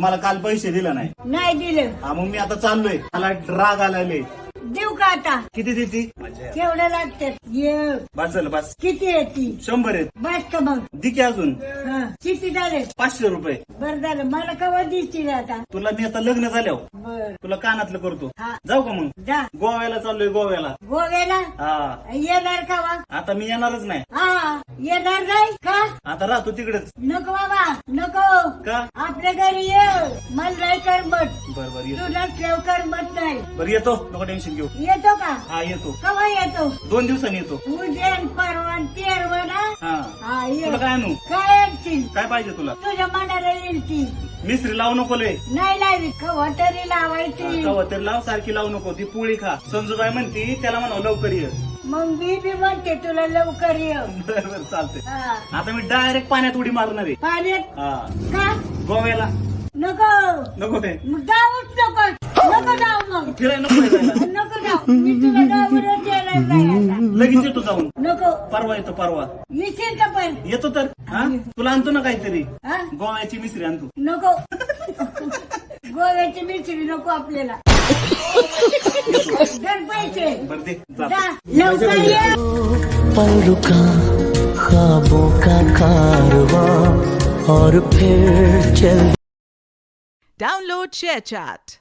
मला काल पैसे दिले नाही. नाही दिलं. हा मग मी आता चाललोय. मला राग आलाय. देऊ का आता? किती देती? केवढं लागतात? बस झालं बस. किती आहे ती? 100 आहेत. बस का मग? दि की अजून. किती झाले? 500 रुपये. बरं झालं. मला कवा दिसतील आता? तुला मी आता लग्न झाल्यावर बर तुला कानातलं करतो. हा. जाऊ का मग? जा. गोव्याला चाललोय गोव्याला. गोव्याला हा येणार का वा? आता मी येणारच नाही. हा येणार नाही का? आता राहतो तिकडेच. नको बाबा नको. का? आपल्या घरी ये. मला नाही करमत. बर बर येतो. तुला ठेव करमत नाही. बरं येतो. नको टेन्शन घेऊ. येतो का? हा येतो. कवा येतो? 2 दिवसांनी येतो. उद्या परवा तेरवा ना? हा हा ये. तुला काय आणू? काय आणशील? काय पाहिजे तुला? तुझ्या मनाला येईल ती. मिस्त्री लावू नको लय. नाही लावी कवा तरी लावायची. कवा तर लाव. सारखी लावू नको. ती पोळी खा. संजूबाई म्हणती त्याला म्हणावं लवकर ये. मग मी बी म्हणते तुला लवकर ये. बरं बरं चालतंय. हा. आता मी डायरेक्ट पाण्यात उडी मारणार आहे. पाण्यात हा का? गोव्याला. नको नको काय? मग जाऊच नको. नको जाऊ मग. फिरायला नको आहे जायला. नको जाऊ. मी तुला गावावरच येणार नाही आता. लगेच येतो जाऊन. नको परवा येतो परवा. येशील का पण? येतो तर. हा तुला आणतो ना काहीतरी. हा? गोव्याची मिसरी आणतो. नको गोव्याची मिरची नको आपल्याला. दर पैसे बरं दे जा. जा लवकर ये. पल रुका ख्वाबों का कारवां और फिर चल. Download ShareChat.